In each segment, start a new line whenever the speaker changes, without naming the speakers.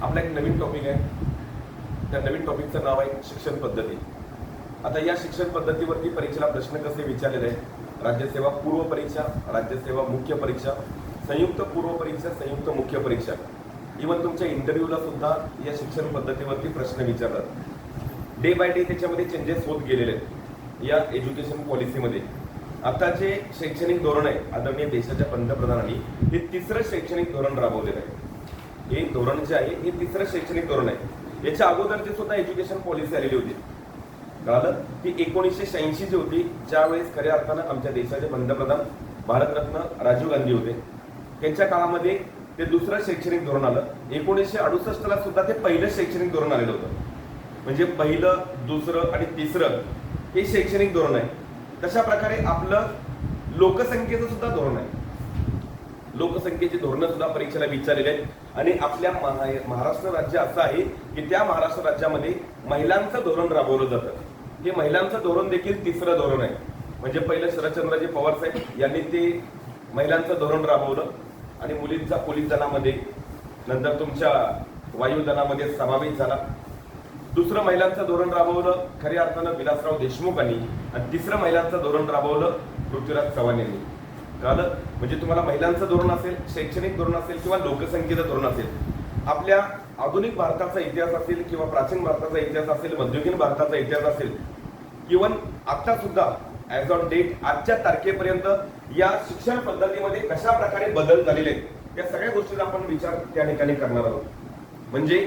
आपला एक नवीन टॉपिक आहे. त्या नवीन टॉपिकचं नाव आहे शिक्षण पद्धती. आता या शिक्षण पद्धतीवरती परीक्षेला प्रश्न कसे विचारलेले आहेत? राज्यसेवा पूर्व परीक्षा, राज्यसेवा मुख्य परीक्षा, संयुक्त पूर्व परीक्षा, संयुक्त मुख्य परीक्षा, इव्हन तुमच्या इंटरव्ह्यूला सुद्धा या शिक्षण पद्धतीवरती प्रश्न विचारतात. डे बाय डे त्याच्यामध्ये चेंजेस होत गेलेले आहेत या एज्युकेशन पॉलिसीमध्ये. आता जे शैक्षणिक धोरण आहे, आदरणीय देशाच्या पंतप्रधानांनी हे तिसरं शैक्षणिक धोरण राबवलेलं आहे. हे धोरण जे आहे हे तिसरं शैक्षणिक धोरण आहे. याच्या अगोदरची सुद्धा एज्युकेशन पॉलिसी आलेली होती. कळालं? ती 1986 जी होती, ज्यावेळेस खऱ्या अर्थानं आमच्या देशाचे पंतप्रधान भारतरत्न राजीव गांधी होते. त्यांच्या काळामध्ये ते दुसरं शैक्षणिक धोरण आलं. 1968 ला सुद्धा ते पहिलं शैक्षणिक धोरण आलेलं होतं. म्हणजे पहिलं, दुसरं आणि तिसरं हे शैक्षणिक धोरण आहे. तशा प्रकारे आपलं लोकसंख्येचं सुद्धा धोरण आहे. लोकसंख्येची धोरणं सुद्धा परीक्षेला विचारलेली आहेत. आणि आपल्या महाराष्ट्र राज्य असं आहे की त्या महाराष्ट्र राज्यामध्ये महिलांचं धोरण राबवलं जातं. हे महिलांचं धोरण देखील तिसरं धोरण आहे. म्हणजे पहिलं शरदचंद्रजी पवार साहेब यांनी ते महिलांचं धोरण राबवलं आणि मुलींचा पोलीस दलामध्ये, नंतर तुमच्या वायुदलामध्ये समावेश झाला. दुसरं महिलांचं धोरण राबवलं खऱ्या अर्थानं विलासराव देशमुखांनी, आणि तिसरं महिलांचं धोरण राबवलं पृथ्वीराज चव्हाण यांनी. कळलं? म्हणजे तुम्हाला महिलांचं धोरण असेल, शैक्षणिक धोरण असेल किंवा लोकसंख्येचं धोरण असेल, आपल्या आधुनिक भारताचा इतिहास असेल किंवा प्राचीन भारताचा इतिहास असेल, मध्ययुगीन भारताचा इतिहास असेल, इव्हन आता सुद्धा ऍज ऑन डेट आजच्या तारखेपर्यंत या शिक्षण पद्धतीमध्ये कशा प्रकारे बदल झालेले आहेत या सगळ्या गोष्टींचा आपण विचार त्या ठिकाणी करणार आहोत. म्हणजे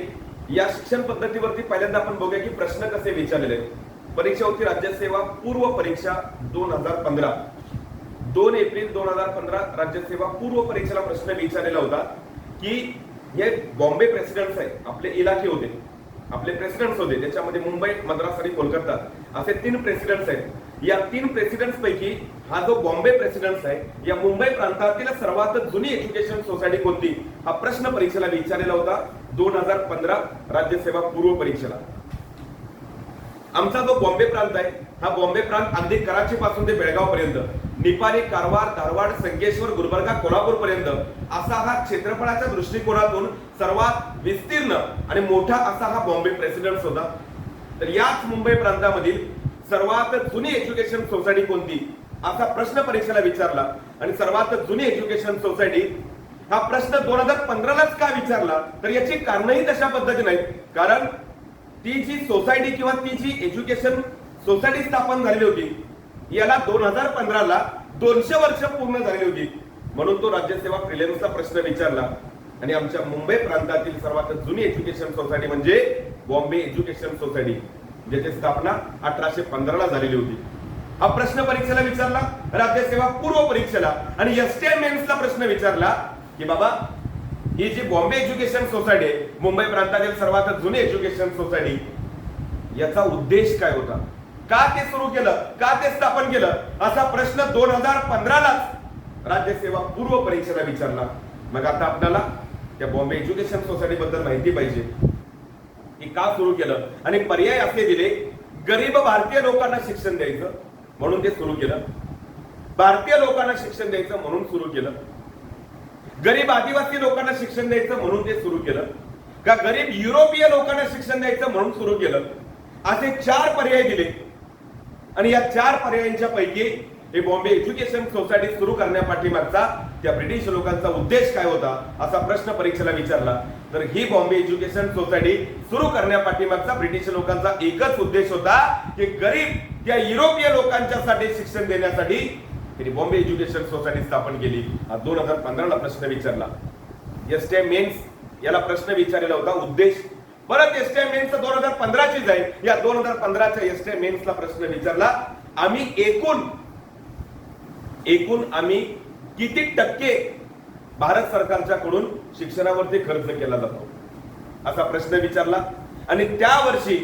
या शिक्षण पद्धतीवरती पहिल्यांदा आपण बघूया की प्रश्न कसे विचारलेले आहेत. परीक्षा होती राज्यसेवा पूर्व परीक्षा 2015. 2 एप्रिल 2015 राज्यसेवा पूर्व परीक्षेला प्रश्न विचारलेला होता की हे बॉम्बे प्रेसिडेंट्स आहेत, आपले इलाके होते, आपले प्रेसिडेंट्स होते, त्याच्यामध्ये मुंबई, मद्रास आणि कोलकाता असे 3 प्रेसिडेंट्स आहेत. या 3 प्रेसिडेंट्स पैकी हा जो बॉम्बे प्रेसिडेंट्स आहे, या मुंबई प्रांतातील सर्वात जुनी एज्युकेशन सोसायटी कोणती, हा प्रश्न परीक्षेला विचारलेला होता 2015 राज्यसेवा पूर्व परीक्षेला. आमचा जो बॉम्बे प्रांत आहे, हा बॉम्बे प्रांत अगदी कराची पासून ते बेळगाव पर्यंत, निपाणी, कारवार, धारवाड, संगेश्वर, गुलबर्गा, कोल्हापूर पर्यंत असा हा क्षेत्रफळाच्या दृष्टिकोनातून सर्वात विस्तीर्ण आणि मोठा असा हा बॉम्बे प्रेसिडेंट्स होता. तर याच मुंबई प्रांतामधील सर्वात जुनी एज्युकेशन सोसायटी कोणती असा प्रश्न परीक्षेला विचारला. आणि सर्वात जुनी एज्युकेशन सोसायटी हा प्रश्न 2015 लाच का विचारला, तर याची कारणही तशा पद्धतीने आहेत. कारण ती जी सोसायटी किंवा ती जी एज्युकेशन सोसायटी स्थापन झालेली होती, याला 2015 ला 200 वर्ष पूर्ण झालेली होती. म्हणून तो राज्यसेवा प्रिलिम्सचा प्रश्न विचारला. आणि आमच्या मुंबई प्रांतातील सर्वात जुनी एज्युकेशन सोसायटी म्हणजे बॉम्बे एज्युकेशन सोसायटी, ज्याची स्थापना 1815 ला झालेली होती. हा प्रश्न परीक्षेला विचारला राज्यसेवा पूर्व परीक्षेला. आणि एसटीआय मेन्सला प्रश्न विचारला की बाबा ही जी बॉम्बे एज्युकेशन सोसायटी आहे, मुंबई प्रांतातील सर्वात जुनी एज्युकेशन सोसायटी, याचा उद्देश काय होता, का ते सुरू केलं, का ते स्थापन केलं, असा प्रश्न 2015 लाच राज्यसेवा पूर्व परीक्षेला विचारला. मग आता आपल्याला त्या बॉम्बे एज्युकेशन सोसायटी बद्दल माहिती पाहिजे की का सुरू केलं. आणि पर्याय असे दिले, गरीब भारतीय लोकांना शिक्षण द्यायचं म्हणून ते सुरू केलं, भारतीय लोकांना शिक्षण द्यायचं म्हणून सुरू केलं, गरीब आदिवासी लोकांना शिक्षण द्यायचं म्हणून ते सुरू केलं, का गरीब युरोपीय लोकांना शिक्षण द्यायचं म्हणून सुरू केलं, असे 4 पर्याय दिले. आणि या 4 पर्यायांच्या पैकी हे बॉम्बे एज्युकेशन सोसायटी सुरू करण्यापाठीमागचा त्या ब्रिटिश लोकांचा उद्देश काय होता असा प्रश्न परीक्षेला विचारला. तर ही बॉम्बे एज्युकेशन सोसायटी सुरू करण्यापाठीमागचा ब्रिटिश लोकांचा एकच उद्देश होता की गरीब त्या युरोपीय लोकांच्यासाठी शिक्षण देण्यासाठी त्यांनी बॉम्बे एज्युकेशन सोसायटी स्थापन केली. हा 2015 ला प्रश्न विचारला. एसटीआय मेन्स याला प्रश्न विचारलेला होता उद्देश. परत एसटीआय मेन्स 2015 ची जाईल. या 2015 च्या एसटीआय मेन्सला प्रश्न विचारला, आम्ही एकूण आम्ही किती टक्के भारत सरकारच्याकडून शिक्षणावरती खर्च केला जातो असा प्रश्न विचारला. आणि त्या वर्षी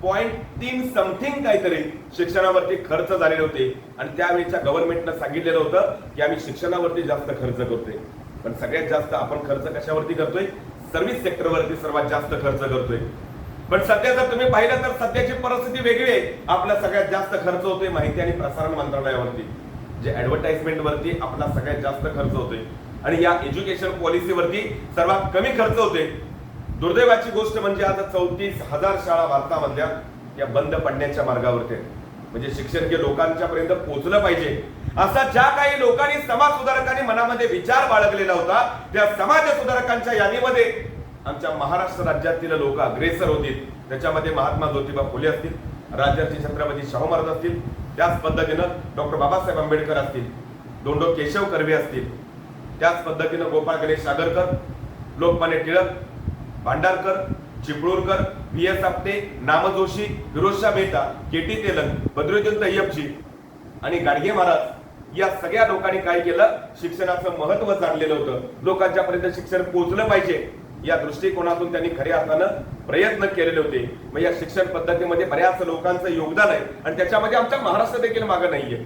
0.3 समथिंग काहीतरी शिक्षणावरती खर्च झालेले होते. आणि त्यावेळेच्या गव्हर्नमेंटनं सांगितलेलं होतं की आम्ही शिक्षणावरती जास्त खर्च करतोय. पण सगळ्यात जास्त आपण खर्च कशावरती करतोय? सर्व्हिस सेक्टरवरती सर्वात जास्त खर्च करतोय. पण सध्या जर तुम्ही पाहिलं तर सध्याची परिस्थिती वेगळी आहे. आपला सगळ्यात जास्त खर्च होतोय माहिती आणि प्रसारण मंत्रालयावरती, जे ऍडव्हर्टाइजमेंट वरती आपला सगळ्यात जास्त खर्च होतोय. आणि या एज्युकेशन पॉलिसीवरती सर्वात कमी खर्च होतोय. दुर्दैवाची गोष्ट म्हणजे आता 34,000 शाळा भारतामधल्या या बंद पडण्याच्या मार्गावरती आहेत. म्हणजे शिक्षण हे लोकांच्या पर्यंत पोहोचलं पाहिजे असा ज्या काही लोकांनी, समाज सुधारकांनी मनामध्ये विचार बाळगलेला होता, त्या समाज सुधारकांच्या यादीमध्ये आमच्या महाराष्ट्र राज्यातील लोक अग्रेसर होतील. त्याच्यामध्ये महात्मा ज्योतिबा फुले असतील, राजर्षी छत्रपती शाहू महाराज असतील, त्याच पद्धतीनं डॉक्टर बाबासाहेब आंबेडकर असतील, दोंडो केशव कर्वे असतील, त्याच पद्धतीनं गोपाळ गणेश आगरकर, लोकमान्य टिळक, भांडारकर, चिपळूणकर, व्ही.एस. आपटे, नाम जोशी, फिरोजशाह मेहता, के.टी. तेलंग, बद्रुद्दीन तय्यबजी आणि गाडगे महाराज या सगळ्या लोकांनी काय केलं, शिक्षणाचं महत्व जाणलेलं होतं. लोकांच्या पर्यंत शिक्षण पोहोचलं पाहिजे या दृष्टिकोनातून त्यांनी खऱ्या अर्थानं प्रयत्न केलेले होते. मग या शिक्षण पद्धतीमध्ये बऱ्याच लोकांचं योगदान आहे आणि त्याच्यामध्ये आमचा महाराष्ट्र देखील मागे नाहीये.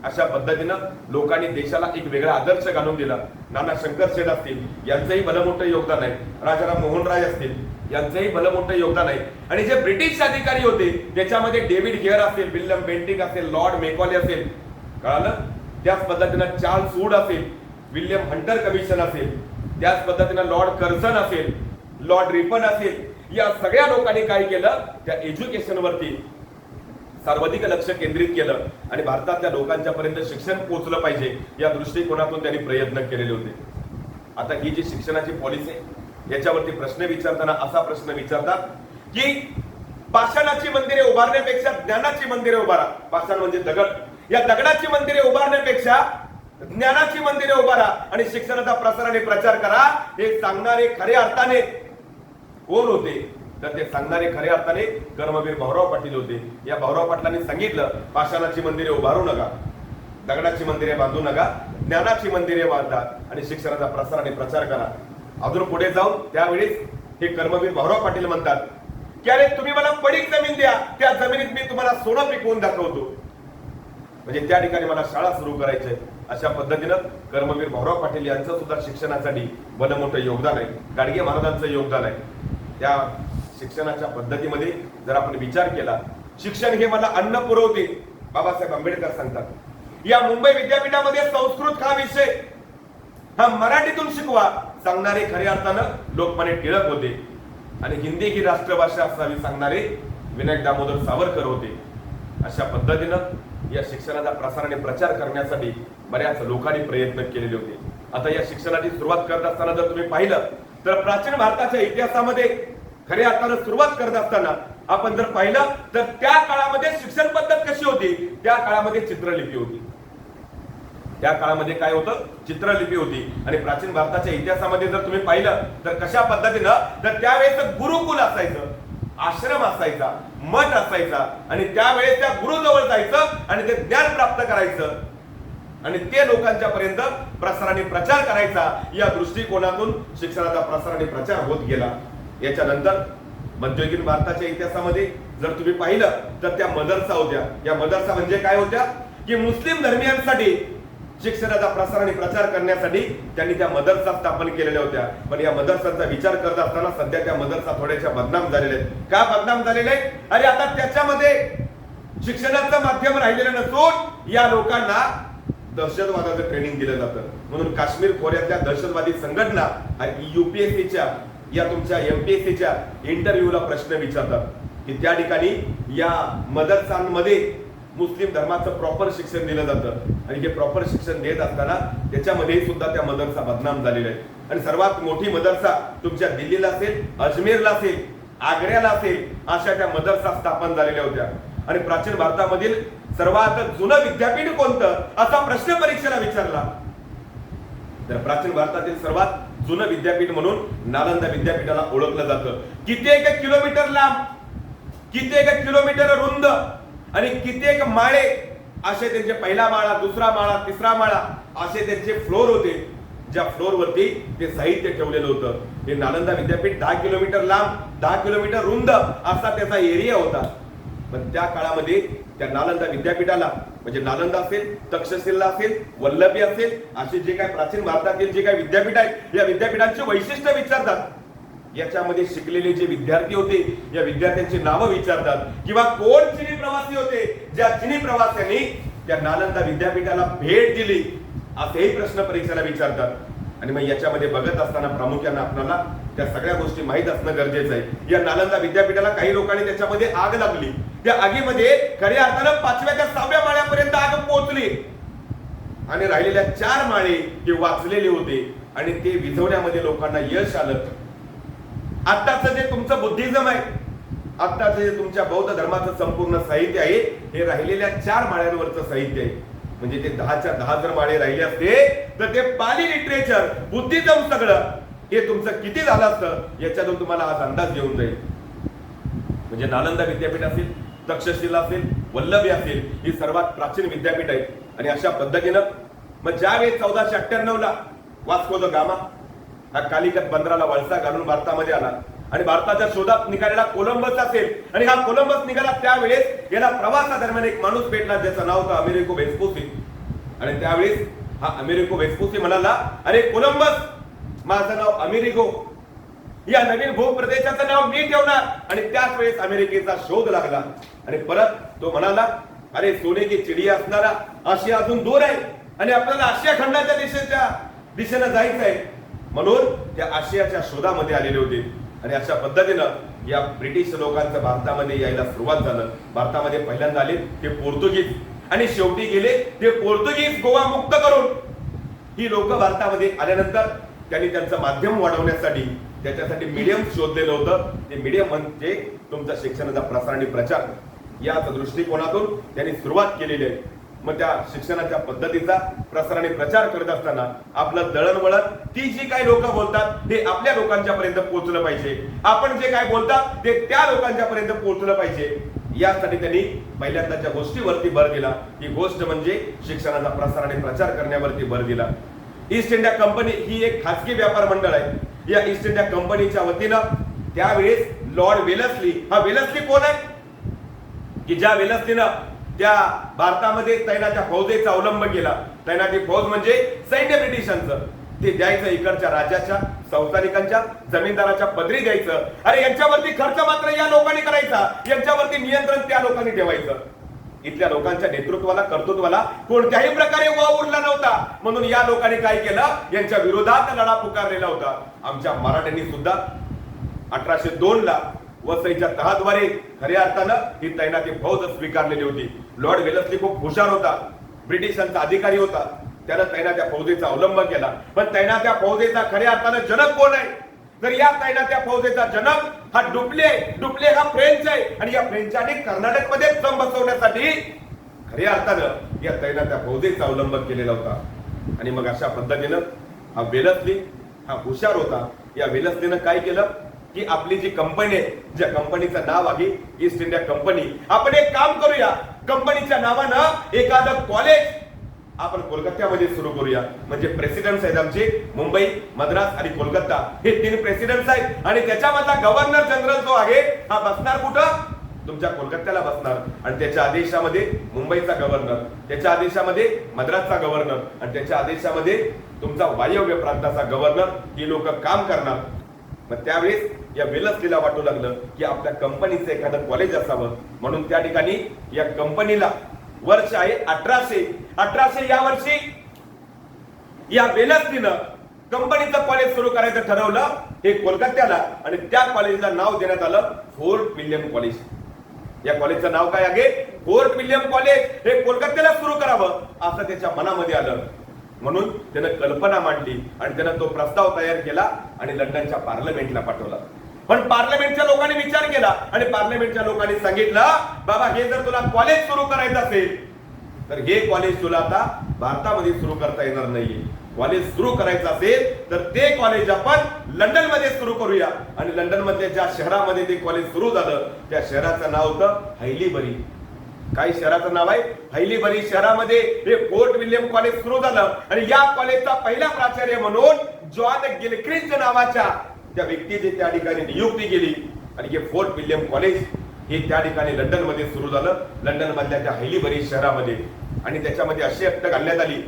अशा पद्धतीनं लोकांनी देशाला एक वेगळा आदर्श घालून दिला. नाना शंकरशेठ असतील, यांचंही भलं मोठं योगदान आहे. राजाराम मोहन राय असतील, यांचंही भलं मोठं योगदान आहे. आणि जे ब्रिटिश अधिकारी होते त्याच्यामध्ये डेव्हिड गेअर असेल, विल्यम बेंटिक असेल, लॉर्ड मेकॉले असेल, कळालं, त्याच पद्धतीनं चार्ल्स वूड असेल, विल्यम हंटर कमिशन असेल, त्याच पद्धतीनं लॉर्ड कर्झन असेल, लॉर्ड रिपन असेल, या सगळ्या लोकांनी काय केलं, त्या एज्युकेशनवरती सर्वाधिक लक्ष केंद्रित केलं आणि भारतातल्या लोकांच्या पर्यंत शिक्षण पोहोचलं पाहिजे या दृष्टिकोनातून त्यांनी प्रयत्न केलेले होते. आता ही जी शिक्षणाची पॉलिसी आहे याच्यावरती प्रश्न विचारताना असा प्रश्न विचारतात की पाषाणाची मंदिरे उभारण्यापेक्षा ज्ञानाची मंदिरे उभारा. पाषाण म्हणजे दगड, या दगडाची मंदिरे उभारण्यापेक्षा ज्ञानाची मंदिरे उभारा आणि शिक्षणाचा प्रसार आणि प्रचार करा. हे सांगणारे खऱ्या अर्थाने कोण होते, तर ते सांगणारे खऱ्या अर्थाने कर्मवीर भाऊराव पाटील होते. या भाऊराव पाटलांनी सांगितलं, पाषाणाची मंदिरे उभारू नका, दगडाची मंदिरे बांधू नका, ज्ञानाची मंदिरे बांधा आणि शिक्षणाचा प्रसार आणि प्रचार करा. अजून पुढे जाऊन त्यावेळेस हे कर्मवीर भाऊराव पाटील म्हणतात की अरे तुम्ही मला पडीक जमीन द्या, त्या जमिनीत मी तुम्हाला सोनं पिकवून दाखवतो. म्हणजे त्या ठिकाणी मला शाळा सुरू करायची. अशा पद्धतीनं कर्मवीर भाऊराव पाटील यांचं सुद्धा शिक्षणासाठी भलं मोठं योगदान आहे. गाडगे महाराजांचं योगदान आहे. त्या शिक्षणाच्या पद्धतीमध्ये जर आपण विचार केला, शिक्षण हे मला अन्न पुरवते, बाबासाहेब आंबेडकर सांगतात. या मुंबई विद्यापीठामध्ये संस्कृत हा विषय हा मराठीतून शिकवा सांगणारे खऱ्या अर्थानं लोकमान्य टिळक होते आणि हिंदी ही राष्ट्रभाषा असावी सांगणारे विनायक दामोदर सावरकर होते. अशा पद्धतीनं या शिक्षणाचा प्रसार आणि प्रचार करण्यासाठी बऱ्याच लोकांनी प्रयत्न केलेले होते. आता या शिक्षणाची सुरुवात करत असताना जर तुम्ही पाहिलं तर प्राचीन भारताच्या इतिहासामध्ये खऱ्या अर्थानं सुरुवात करत असताना आपण जर पाहिलं तर त्या काळामध्ये शिक्षण पद्धत कशी होती, त्या काळामध्ये चित्रलिपी होती. त्या काळामध्ये काय होतं, चित्रलिपी होती. आणि प्राचीन भारताच्या इतिहासामध्ये जर तुम्ही पाहिलं तर कशा पद्धतीनं, तर त्यावेळेस गुरुकुल असायचं, आश्रम असायचा, मठ असायचा आणि त्यावेळेस त्या गुरुजवळ जायचं आणि ते ज्ञान प्राप्त करायचं आणि ते लोकांच्या पर्यंत प्रसार आणि प्रचार करायचा. या दृष्टिकोनातून शिक्षणाचा प्रसार आणि प्रचार होत गेला. याच्यानंतर मध्ययुगीन भारताच्या इतिहासामध्ये जर तुम्ही पाहिलं तर त्या मदरसा होत्या. या मदरसा म्हणजे काय होत्या की मुस्लिम धर्मियांसाठी शिक्षणाचा प्रसार आणि प्रचार करण्यासाठी त्यांनी त्या मदरसा स्थापन केलेल्या होत्या. पण या मदरसांचा विचार करत असताना सध्या त्या मदरसा थोड्याशा बदनाम झालेले आहेत. का बदनाम झालेले आहेत? अरे आता त्याच्यामध्ये शिक्षणाचं माध्यम राहिलेलं नसून या लोकांना दहशतवादाचं ट्रेनिंग दिलं जातं. म्हणून काश्मीर खोऱ्यातल्या दहशतवादी संघटना UPSCच्या या तुमच्या MPSCच्या इंटरव्ह्यूला प्रश्न विचारतात की त्या ठिकाणी या मदरसांमध्ये मुस्लिम धर्माचं प्रॉपर शिक्षण दिलं जातं आणि हे प्रॉपर शिक्षण देत असताना त्याच्यामध्ये सुद्धा त्या मदरसा बदनाम झालेल्या आहेत. आणि सर्वात मोठी मदरसा तुमच्या दिल्लीला असेल, अजमेरला असेल, आग्र्याला असेल, अशा त्या मदरसा स्थापन झालेल्या होत्या. आणि प्राचीन भारतामधील सर्वात जुनं विद्यापीठ कोणतं असा प्रश्न परीक्षेला विचारला तर प्राचीन भारतातील सर्वात जुनं विद्यापीठ म्हणून नालंदा विद्यापीठाला ओळखलं जातं. कित्येक किलोमीटर लांब, कित्येक किलोमीटर रुंद आणि कित्येक माळे असे त्यांचे पहिला माळा, दुसरा माळा, तिसरा माळा असे त्यांचे फ्लोर होते. ज्या फ्लोर वरती ते साहित्य ठेवलेलं होतं. हे नालंदा विद्यापीठ 10 किलोमीटर लांब, 10 किलोमीटर रुंद असा त्याचा एरिया होता. पण त्या काळामध्ये त्या नालंदा विद्यापीठाला म्हणजे नालंदा असेल, तक्षशिला असेल, वल्लभी असेल असे जे काही प्राचीन भारतातील जे काही विद्यापीठ आहेत या विद्यापीठांची वैशिष्ट्य विचारतात. याच्यामध्ये शिकलेले जे विद्यार्थी होते या विद्यार्थ्यांची नावं विचारतात किंवा कोण चिनी प्रवासी होते ज्या चिनी प्रवाशांनी त्या नालंदा विद्यापीठाला भेट दिली असेही प्रश्न परीक्षेला विचारतात. आणि मग याच्यामध्ये बघत असताना प्रामुख्याने आपल्याला त्या सगळ्या गोष्टी माहीत असणं गरजेचं आहे. या नालंदा विद्यापीठाला काही लोकांनी त्याच्यामध्ये आग लागली, त्या आगीमध्ये खऱ्या अर्थानं 5व्या ते 6व्या माळ्यापर्यंत आग पोहोचली आणि राहिलेल्या 4 माळे हे वाचलेले होते आणि ते विझवण्यामध्ये लोकांना यश आलं. आत्ताचं जे तुमचं बुद्धिझम आहे, आत्ताचं जे तुमच्या बौद्ध धर्माचं संपूर्ण साहित्य आहे, हे राहिलेल्या 4 माळ्यांवरचं साहित्य आहे. म्हणजे ते 10च्या 10 जर माळे राहिले असते तर ते पाली लिटरेचर, बुद्धिझम सगळं हे तुमचं किती झालं असतं याच्यातून तुम्हाला आज अंदाज येऊन जाईल. म्हणजे नालंदा विद्यापीठ असेल, तक्षशिला असेल, वल्लभी असेल, ही सर्वात प्राचीन विद्यापीठ आहे. आणि अशा पद्धतीनं मग ज्यावेळी 1498 ला वास्को द गामा हा कालिकत बंदराला वळसा घालून भारतामध्ये आला आणि भारताच्या शोधात निघालेला कोलंबस असेल, आणि हा कोलंबस निघाला त्यावेळेस याला प्रवासादरम्यान एक माणूस भेटला ज्याचं नाव होतं अमेरिको वेस्पुसी. आणि त्यावेळेस हा अमेरिको वेस्पुसी म्हणाला, अरे कोलंबस, माझं नाव अमेरिको, या नवीन भूप्रदेशाचं नाव मी ठेवणार. आणि त्याच वेळेस अमेरिकेचा शोध लागला आणि परत तो म्हणाला, अरे सोने की चिडिया असणारा आशिया अजून दूर आहे आणि आपल्याला आशिया खंडाच्या दिशेनं जायचं आहे. म्हणून त्या आशियाच्या शोधामध्ये आलेले होते. आणि अशा पद्धतीनं या ब्रिटिश लोकांचं भारतामध्ये यायला सुरुवात झालं. भारतामध्ये पहिल्यांदा आले ते पोर्तुगीज आणि शेवटी गेले ते पोर्तुगीज गोवा मुक्त करून. ही लोक भारतामध्ये आल्यानंतर त्यांनी त्यांचं माध्यम वाढवण्यासाठी त्याच्यासाठी मीडियम शोधलेलं होतं. ते मीडियम म्हणजे तुमचा शिक्षणाचा प्रसार आणि प्रचार. याच दृष्टिकोनातून त्यांनी सुरुवात केलेली आहे. मग त्या शिक्षणाच्या पद्धतीचा प्रसार आणि प्रचार करत असताना आपलं दळणवळण, ती जी काही लोक बोलतात ते आपल्या लोकांच्या पर्यंत पोहोचलं पाहिजे, आपण जे काय बोलतात ते त्या लोकांच्या पर्यंत पोहोचलं पाहिजे. यासाठी त्यांनी पहिल्यांदाच्या गोष्टीवरती भर दिला. ही गोष्ट म्हणजे शिक्षणाचा प्रसार आणि प्रचार करण्यावरती भर दिला. ईस्ट इंडिया कंपनी ही एक खासगी व्यापार मंडळ आहे. या ईस्ट इंडिया कंपनीच्या वतीनं त्यावेळेस लॉर्ड वेलस्ली, हा वेलस्ली कोण आहे की ज्या वेलस्लीनं त्या भारतामध्ये तैनाच्या फौजेचा अवलंब केला. तैनाती फौज म्हणजे सैन्य ब्रिटिशांचं, ते द्यायचं इकडच्या राजाच्या, संस्थानिकांच्या, जमीनदाराच्या पदरी द्यायचं. अरे यांच्यावरती खर्च मात्र या लोकांनी करायचा, यांच्यावरती नियंत्रण त्या लोकांनी ठेवायचं. इथल्या लोकांच्या नेतृत्वाला, कर्तृत्वाला कोणत्याही प्रकारे वाव उरला नव्हता. म्हणून या लोकांनी काय केलं, यांच्या विरोधात लढा पुकारलेला होता. आमच्या मराठ्यांनी सुद्धा 1802 ला वसईच्या तहाद्वारे खऱ्या अर्थानं ही तैनाती फौज स्वीकारलेली होती. लॉर्ड वेलस्ली खूप हुशार होता, ब्रिटिशांचा अधिकारी होता. त्यानं तैनात्या फौजेचा अवलंब केला. पण तैनात्या फौजेचा खऱ्या अर्थानं जनक कोण आहे, तर या तैनात्या फौजेचा जनक हा डुप्ले हा फ्रेंच आहे. आणि या फ्रेंचाने कर्नाटक मध्ये जम बसवण्यासाठी खऱ्या अर्थानं या तैनात्या फौजेचा अवलंब केलेला होता. आणि मग अशा पद्धतीनं हा वेलस्ली हा हुशार होता. या वेलस्लीनं काय केलं की आपली जी कंपनी आहे, ज्या कंपनीचं नाव आहे ईस्ट इंडिया कंपनी, आपण एक काम करूया, कंपनीच्या नावानं एखादं कॉलेज आपण कोलकात्यामध्ये सुरू करूया. म्हणजे प्रेसिडेंट्स आहेत आमचे, मुंबई, मद्रास आणि कोलकाता हे 3 प्रेसिडेंट्स आहेत. आणि त्याच्यामधला गव्हर्नर जनरल जो आहे हा बसणार कुठं, तुमच्या कोलकात्याला बसणार. आणि त्याच्या आदेशामध्ये मुंबईचा गव्हर्नर, त्याच्या आदेशामध्ये मद्रासचा गव्हर्नर आणि त्याच्या आदेशामध्ये तुमचा वायव्य प्रांताचा गव्हर्नर, ही लोक काम करणार. मग त्यावेळेस या वेलस्लीला वाटू लागलं की आपल्या कंपनीचं एखादं कॉलेज असावं. म्हणून त्या ठिकाणी या कंपनीला वर्ष आहे 1800 या वर्षी या वेलस्लीनं कंपनीचं कॉलेज सुरू करायचं ठरवलं हे कोलकात्याला. आणि त्या कॉलेजला नाव देण्यात आलं फोर्ट विल्यम कॉलेज. या कॉलेजचं नाव काय आहे, फोर्ट विल्यम कॉलेज. हे कोलकात्याला सुरू करावं असं त्याच्या मनामध्ये आलं. म्हणून त्यानं कल्पना मांडली आणि त्यानं तो प्रस्ताव तयार केला आणि लंडनच्या पार्लमेंटला पाठवला. पण पार्लमेंटच्या लोकांनी विचार केला आणि पार्लमेंटच्या लोकांनी सांगितलं, बाबा हे जर तुला कॉलेज सुरू करायचं असेल तर हे कॉलेज तुला आता भारतामध्ये सुरू करता येणार नाहीये. कॉलेज सुरू करायचं असेल तर ते कॉलेज आपण लंडन मध्ये सुरू करूया. आणि लंडन मध्ये ज्या शहरामध्ये ते कॉलेज सुरू झालं त्या शहराचं नाव होतं हैलीबरी. काही शहराचं नाव आहे हैलीबरी. शहरामध्ये हे फोर्ट विल्यम कॉलेज सुरू झालं. आणि या कॉलेजचा पहिला प्राचार्य म्हणून जॉन गिलक्रिस्ट नावाच्या त्या व्यक्तीची त्या ठिकाणी नियुक्ती केली. आणि हे फोर्ट विल्यम कॉलेज हे त्या ठिकाणी लंडन मध्ये सुरू झालं, लंडन मधल्या त्या हैलीबरी शहरामध्ये. आणि त्याच्यामध्ये अशी अट घालण्यात आली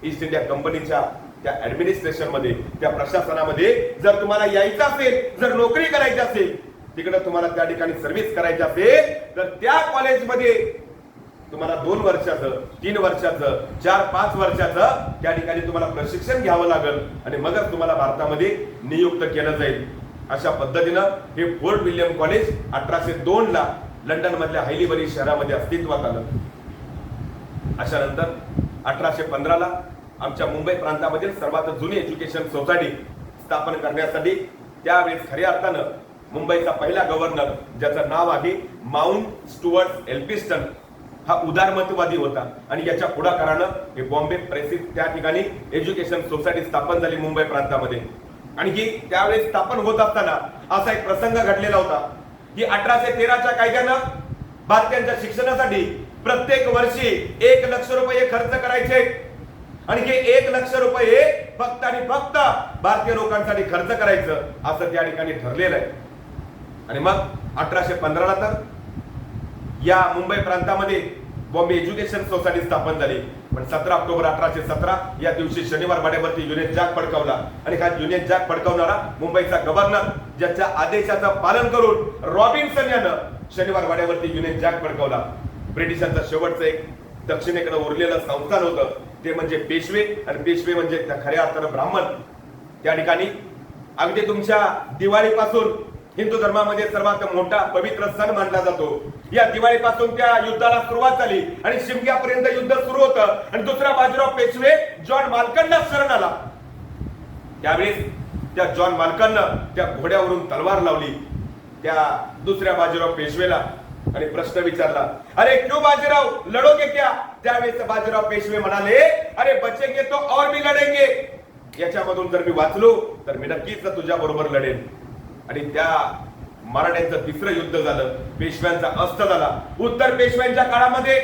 ईस्ट इंडिया कंपनीच्या त्या ऍडमिनिस्ट्रेशन मध्ये, त्या प्रशासनामध्ये, जर तुम्हाला यायचं असेल, जर नोकरी करायची असेल, तिकडे तुम्हाला त्या ठिकाणी सर्व्हिस करायची असेल तर त्या कॉलेजमध्ये तुम्हाला 2 वर्षाचं, 3 वर्षाचं, 4-5 वर्षाचं त्या ठिकाणी तुम्हाला प्रशिक्षण घ्यावं लागेल आणि मगच तुम्हाला भारतामध्ये नियुक्त केलं जाईल. अशा पद्धतीनं हे फोर्ट विल्यम कॉलेज 1802 ला लंडन मधल्या हायलीबरी शहरामध्ये अस्तित्वात आलं. अशा नंतर 1815 ला आमच्या मुंबई प्रांतामधील सर्वात जुनी एज्युकेशन सोसायटी स्थापन करण्यासाठी त्यावेळेस खऱ्या अर्थानं मुंबईचा पहिला गव्हर्नर, ज्याचं नाव आहे माउंट स्टुअर्ट एल्फिन्स्टन, हा उदारमतवादी होता आणि याच्या पुढाकारानं हे बॉम्बे प्रेसिस त्या ठिकाणी एज्युकेशन सोसायटी स्थापन झाली मुंबई प्रांतामध्ये. आणि ही त्यावेळेस स्थापन होत असताना असा एक प्रसंग घडलेला होता की 1813च्या कायद्यानं भारतीयांच्या शिक्षणासाठी प्रत्येक वर्षी 1 लाख रुपये खर्च करायचे आणि हे 1 लाख रुपये फक्त आणि फक्त भारतीय लोकांसाठी खर्च करायचं असं त्या ठिकाणी ठरलेलं आहे. आणि मग 1815 ला तर या मुंबई प्रांतामध्ये बॉम्बे एज्युकेशन सोसायटी स्थापन झाली. पण 17 ऑक्टोबर 1817 या दिवशी शनिवार वाड्यावरती युनियन जॅक फडकावला आणि हा युनियन जॅक फडकावणारा मुंबईचा गव्हर्नर, ज्याच्या आदेशाचं पालन करून रॉबिन्सन यानं शनिवार वाड्यावरती युनियन जॅक फडकावला. ब्रिटिशांचं शेवटचं एक दक्षिणेकडे उरलेलं संस्थान होतं ते म्हणजे पेशवे, आणि पेशवे म्हणजे खऱ्या अर्थानं ब्राह्मण. त्या ठिकाणी अगदी तुमच्या दिवाळीपासून हिंदू धर्मामध्ये सर्वात मोठा पवित्र सण मानला जातो. या दिवाळीपासून त्या युद्धाला सुरुवात झाली आणि शिमग्यापर्यंत युद्ध सुरू होतं आणि दुसरा बाजीराव पेशवे जॉन माल्कनला शरण आला. त्यावेळेस त्या जॉन माल्कननं त्या घोड्यावरून तलवार लावली त्या दुसऱ्या बाजीराव पेशवेला आणि प्रश्न विचारला, अरे क्यों बाजीराव लढोगे क्या? त्यावेळेस बाजीराव पेशवे म्हणाले, अरे बचेंगे तो और भी लढेंगे. याच्यामधून जर मी वाचलो तर मी नक्कीच तुझ्या बरोबर लढेन. आणि त्या मराठ्यांचं तिसरं युद्ध झालं, पेशव्यांचा अस्त झाला. उत्तर पेशव्यांच्या काळामध्ये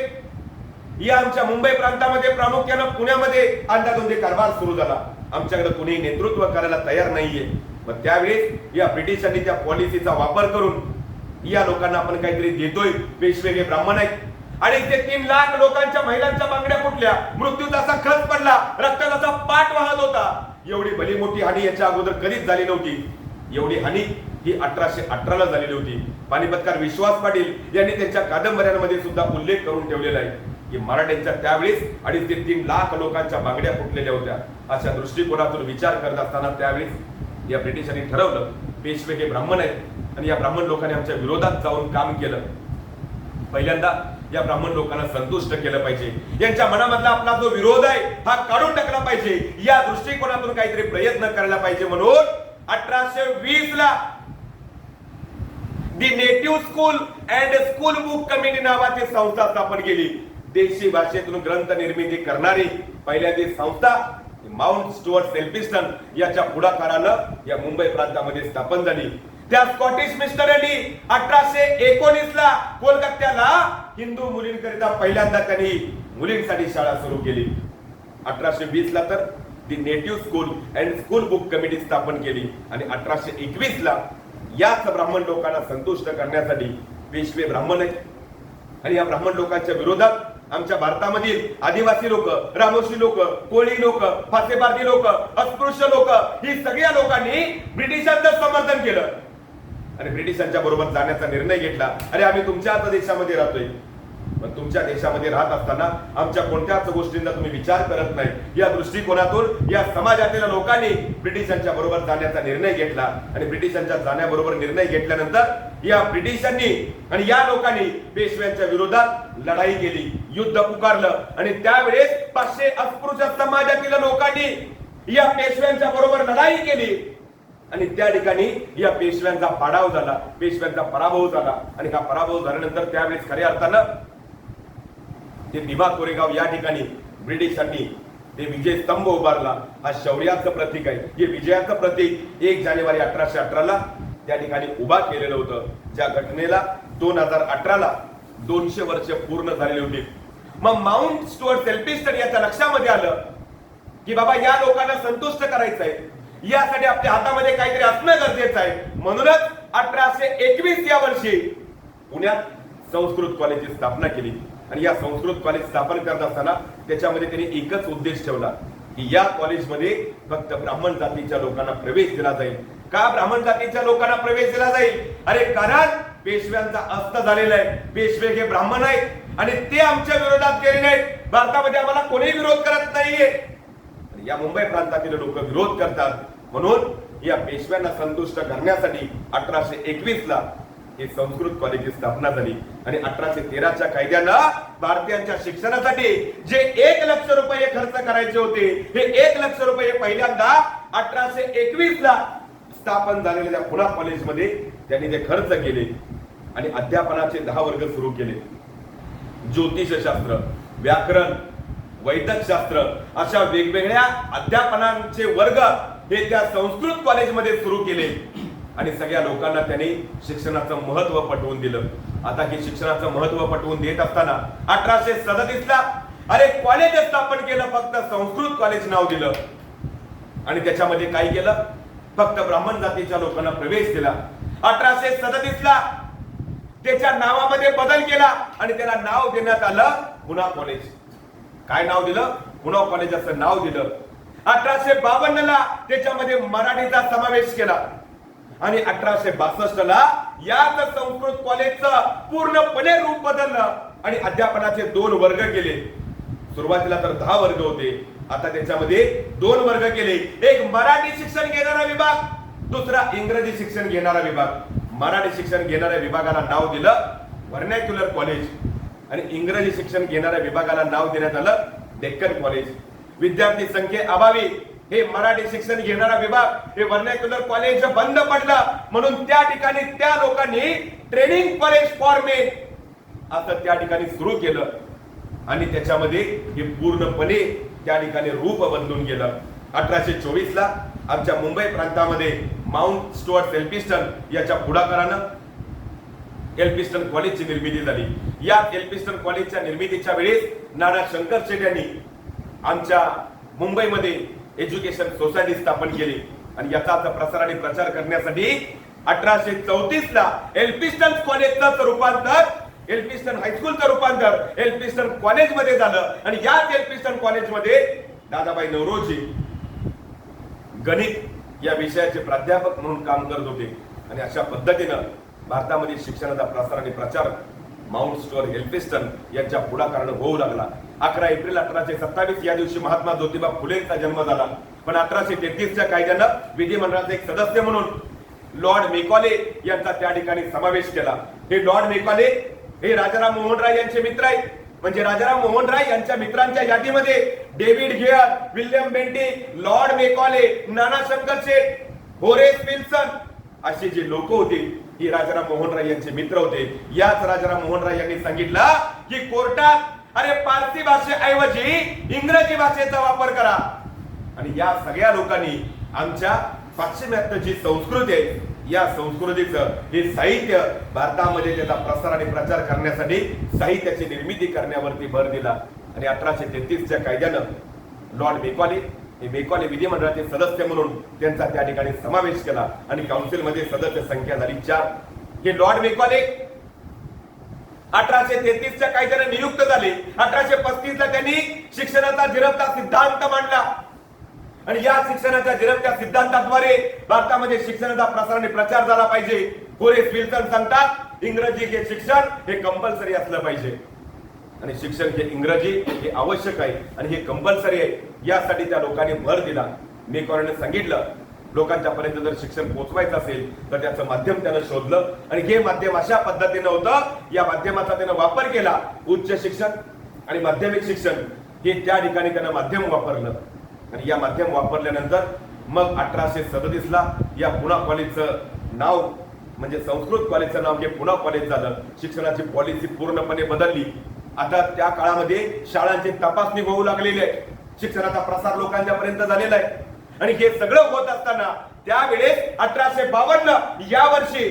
या आमच्या मुंबई प्रांतामध्ये प्रामुख्यानं पुण्यामध्ये अंदाधुंदी कारभार सुरू झाला. आमच्याकडे कुणी नेतृत्व करायला तयार नाहीये. मग त्यावेळेस या ब्रिटिशांनी त्या पॉलिसीचा वापर करून या लोकांना आपण काहीतरी देतोय, पेशवे हे ब्राह्मण आहेत आणि ते 3 लाख लोकांच्या महिलांच्या बांगड्या फुटल्या, मृत्यूचा असा खच पडला, रक्ताचा पाठ वाहत होता. एवढी भली मोठी हानी याच्या अगोदर कधीच झाली नव्हती. एवढी हानी ही 1818 ला झालेली होती. पानिपतकार विश्वास पाटील यांनी त्यांच्या कादंबऱ्यांमध्ये सुद्धा उल्लेख करून ठेवलेला आहे की मराठ्यांच्या त्यावेळेस 2.5 ते 3 लाख लोकांच्या बांगड्या फुटलेल्या होत्या. अशा दृष्टिकोनातून विचार करत असताना त्यावेळेस या ब्रिटिशांनी ठरवलं पेशवे हे ब्राह्मण आहेत आणि या ब्राह्मण लोकांनी आमच्या विरोधात जाऊन काम केलं. पहिल्यांदा या ब्राह्मण लोकांना संतुष्ट केलं पाहिजे, यांच्या मनामधला आपला जो विरोध आहे हा काढून टाकला पाहिजे. या दृष्टिकोनातून काहीतरी प्रयत्न करायला पाहिजे म्हणून 1820 ला the native school and school book committee नावाची संस्था स्थापन केली. देशी भाषेतून ग्रंथ निर्मिती करणारी पहिल्यांदी संस्था माउंट स्टुअर्ट एल्फिन्स्टन याच्या पुढाकारानं या मुंबई प्रांतामध्ये स्थापन झाली. त्या स्कॉटिश मिशनरीनी 1819 ला कोलकात्याला हिंदू मुलींकरिता पहिल्यांदा त्यांनी मुलींसाठी शाळा सुरू केली. 1820 ला तर the native school and school book committee स्थापन केली आणि 1821 ला याच ब्राह्मण लोकांना संतुष्ट करण्यासाठी पेशवे ब्राह्मण आहेत आणि या ब्राह्मण लोकांच्या विरोधात आमच्या भारतामधील आदिवासी लोक, रामोशी लोक, कोळी लोक, फासेबारदी लोक, अस्पृश्य लोक, ही सगळ्या लोकांनी ब्रिटिशांचं समर्थन केलं आणि ब्रिटिशांच्या बरोबर जाण्याचा निर्णय घेतला. अरे आम्ही तुमच्याच देशामध्ये राहतोय, पण तुमच्या देशामध्ये राहत असताना आमच्या कोणत्याच गोष्टींचा तुम्ही विचार करत नाही. या दृष्टिकोनातून या समाजातील लोकांनी ब्रिटिशांच्या बरोबर जाण्याचा निर्णय घेतला आणि ब्रिटिशांच्या जाण्याबरोबर निर्णय घेतल्यानंतर या ब्रिटिशांनी आणि या लोकांनी पेशव्यांच्या विरोधात लढाई केली, युद्ध पुकारलं आणि त्यावेळेस 500 अस्पृश्य समाजातील लोकांनी या पेशव्यांच्या बरोबर लढाई केली आणि त्या ठिकाणी या पेशव्यांचा पाडाव झाला, पेशव्यांचा पराभव झाला आणि हा पराभव झाल्यानंतर त्यावेळेस खऱ्या अर्थानं ते भीमा कोरेगाव या ठिकाणी ब्रिटिशांनी ते विजय स्तंभ उभारला. हा शौर्याचं प्रतीक आहे. हे विजयाचं प्रतीक 1 जानेवारी 1818 ला त्या ठिकाणी उभा केलेलं होतं. ज्या घटनेला 2018 ला 200 वर्ष पूर्ण झालेली होती. मग माउंट स्टुअर्ट एल्फिन्स्टन याच्या लक्षामध्ये आलं की बाबा या लोकांना संतुष्ट करायचं आहे, यासाठी आपल्या हातामध्ये काहीतरी असणं गरजेचं आहे. म्हणूनच 1821 या वर्षी पुण्यात संस्कृत कॉलेजची स्थापना केली आणि या संस्कृत कॉलेज स्थापन करत असताना त्याच्यामध्ये त्यांनी एकच उद्देश ठेवला की या कॉलेजमध्ये फक्त ब्राह्मण जातीच्या लोकांना प्रवेश दिला जाईल. का ब्राह्मण जातीच्या लोकांना प्रवेश दिला जाईल? अरे कारण पेशव्यांचा अस्त झालेला आहे. पेशवे हे ब्राह्मण आहेत आणि ते आमच्या विरोधात गेले नाहीत. भारतामध्ये आम्हाला कोणी विरोध करत नाहीये. या मुंबई प्रांतातील लोक विरोध करतात म्हणून या पेशव्यांना संतुष्ट करण्यासाठी 1821 ला हे संस्कृत कॉलेजची स्थापना झाली आणि 1813च्या कायद्यानं भारतीयांच्या शिक्षणासाठी जे 1 लाख रुपये खर्च करायचे होते, हे 1 लाख रुपये पहिल्यांदा 1821 ला स्थापन झालेल्या पुणा कॉलेजमध्ये त्यांनी ते खर्च केले आणि अध्यापनाचे 10 वर्ग सुरू केले. ज्योतिषशास्त्र, व्याकरण, वैद्यकशास्त्र अशा वेगवेगळ्या अध्यापनाचे वर्ग हे त्या संस्कृत कॉलेजमध्ये सुरू केले आणि सगळ्या लोकांना त्यांनी शिक्षणाचं महत्व पटवून दिलं. आता हे शिक्षणाचं महत्व पटवून देत असताना 1837 ला अरे कॉलेज स्थापन केलं, फक्त संस्कृत कॉलेज नाव दिलं आणि त्याच्यामध्ये काय केलं, फक्त ब्राह्मण जातीच्या लोकांना प्रवेश दिला. 1837 ला त्याच्या नावामध्ये बदल केला आणि त्याला नाव देण्यात आलं पुणा कॉलेज. काय नाव दिलं? पुणा कॉलेज असं नाव दिलं. 1852 ला त्याच्यामध्ये मराठीचा समावेश केला आणि 1862 ला याच संस्कृत कॉलेजचं पूर्णपणे रूप बदललं आणि अध्यापनाचे 2 वर्ग केले. सुरुवातीला तर 10 वर्ग होते, आता त्याच्यामध्ये 2 वर्ग केले. एक मराठी शिक्षण घेणारा विभाग, दुसरा इंग्रजी शिक्षण घेणारा विभाग. मराठी शिक्षण घेणाऱ्या विभागाला नाव दिलं व्हर्नॅक्युलर कॉलेज आणि इंग्रजी शिक्षण घेणाऱ्या विभागाला नाव देण्यात आलं डेक्कन कॉलेज. विद्यार्थी संख्येअभावी हे मराठी शिक्षण घेणारा विभाग, हे व्हर्नॅक्युलर कॉलेज बंद पडलं म्हणून त्या ठिकाणी त्या लोकांनी ट्रेनिंग कॉलेज फॉर मेन असं त्या ठिकाणी सुरू केलं आणि त्याच्यामध्ये हे पूर्णपणे त्या ठिकाणी रूप बदलून गेलं. 1824 ला आमच्या मुंबई प्रांतामध्ये माउंट स्टुअर्ट एल्फिस्टन याच्या पुढाकारानं एल्फिस्टन कॉलेजची निर्मिती झाली. या एल्फिस्टन कॉलेजच्या निर्मितीच्या वेळेस नाना शंकर शेठ यांनी आमच्या मुंबईमध्ये एज्युकेशन सोसायटी स्थापन केली आणि याचा प्रसार आणि प्रचार करण्यासाठी 1834 ला एल्फिस्टन कॉलेजचं रूपांतर, एल्फिस्टन हायस्कूलचं रूपांतर एल्फिस्टन कॉलेजमध्ये झालं आणि याच एल्फिस्टन कॉलेजमध्ये दादाबाई नवरोजी गणित या विषयाचे प्राध्यापक म्हणून काम करत होते आणि अशा पद्धतीनं भारतामध्ये शिक्षणाचा प्रसार आणि प्रचार माउंट स्टुअर्ट एल्फिस्टन यांच्या पुढाकारानं होऊ लागला. 11 एप्रिल 1827 या दिवशी महात्मा ज्योतिबा फुलेंचा जन्म झाला. पण 1833च्या कायद्यानं विधिमंडळाचे एक सदस्य म्हणून लॉर्ड मेकॉले यांचा त्या ठिकाणी समावेश केला. हे लॉर्ड मेकॉले हे राजाराम मोहन राय यांचे मित्र आहेत. म्हणजे राजाराम मोहन राय यांच्या मित्रांच्या यादीमध्ये David Hare, William Bentinck, Lord Macaulay, Nana Shankar Sheth, Horace Wilson असे जे लोक होते ही राजाराम मोहन राय यांचे मित्र होते. याच राजाराम मोहन राय यांनी सांगितलं की कोर्टात अरे पारसी भाषेऐवजी इंग्रजी भाषेचा वापर करा आणि या सगळ्या लोकांनी आमच्या पाश्चिमात्य जी संस्कृती आहे या संस्कृतीचं हे साहित्य भारतामध्ये त्याचा प्रसार आणि प्रचार करण्यासाठी साहित्याची निर्मिती करण्यावरती भर दिला आणि 1833च्या कायद्यानं लॉर्ड मेकॉले हे मेकॉले विधिमंडळाचे सदस्य म्हणून त्यांचा त्या ठिकाणी समावेश केला आणि काउन्सिलमध्ये सदस्य संख्या झाली 4. हे लॉर्ड मेकॉले 1833च्या कायद्याने नियुक्त झाले. 1835 ला त्यांनी शिक्षणाचा झिरपता सिद्धांत मांडला आणि या शिक्षणाच्या झिरपत्या सिद्धांताद्वारे भारतामध्ये शिक्षणाचा प्रसार आणि प्रचार झाला पाहिजे. होरेस विल्सन सांगतात इंग्रजी हे शिक्षण हे कंपल्सरी असलं पाहिजे आणि शिक्षण हे इंग्रजी हे आवश्यक आहे आणि हे कंपल्सरी आहे. यासाठी त्या लोकांनी भर दिला. मेकॉलेने सांगितलं लोकांच्या पर्यंत जर शिक्षण पोहोचवायचं असेल तर त्याचं माध्यम त्यानं शोधलं आणि हे माध्यम अशा पद्धतीनं होतं. या माध्यमाचा त्यानं वापर केला. उच्च शिक्षण आणि माध्यमिक शिक्षण हे त्या ठिकाणी त्यानं माध्यम वापरलं आणि या माध्यम वापरल्यानंतर मग 1837 ला या पुणा कॉलेजचं नाव म्हणजे संस्कृत कॉलेजचं नाव हे पुणा कॉलेज झालं. शिक्षणाची पॉलिसी पूर्णपणे बदलली. आता त्या काळामध्ये शाळांची तपासणी होऊ लागलेली आहे. शिक्षणाचा प्रसार लोकांच्या पर्यंत झालेला आहे आणि हे सगळं होत असताना त्यावेळेस 1852 या वर्षी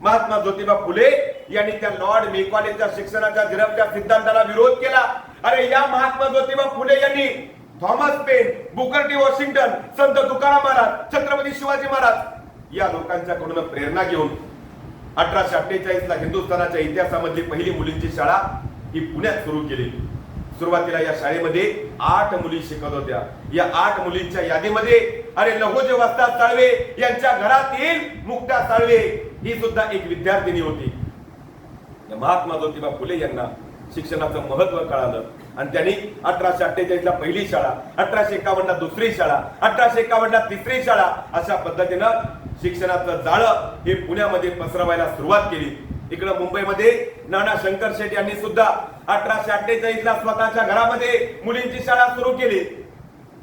महात्मा ज्योतिबा फुले यांनी त्या लॉर्ड मेकॉलेच्या शिक्षणाच्या झिरपत्या सिद्धांताला विरोध केला. अरे या महात्मा ज्योतिबा फुले यांनी Thomas pen, Booker T Washington, संत तुकाराम महाराज, छत्रपती शिवाजी महाराज या लोकांच्याकडून प्रेरणा घेऊन 1848 ला हिंदुस्थानाच्या इतिहासामधली पहिली मुलींची शाळा ही पुण्यात सुरू केली. सुरुवातीला या शाळेमध्ये 8 मुली शिकत होत्या. या 8 मुलींच्या यादीमध्ये अरे लहोजी वस्ताद साळवे यांच्या घरातील मुक्ता साळवे ही सुद्धा एक विद्यार्थिनी होती. महात्मा ज्योतिबा फुले यांना शिक्षणाचं महत्व कळालं आणि त्यांनी 1848 ला पहिली शाळा, 1851 ला दुसरी शाळा, 1851 ला तिसरी शाळा, अशा पद्धतीनं शिक्षणाचं जाळं हे पुण्यामध्ये पसरवायला सुरुवात केली. इकडं मुंबईमध्ये नाना शंकर शेठ यांनी सुद्धा 1848 ला स्वतःच्या घरामध्ये मुलींची शाळा सुरू केली.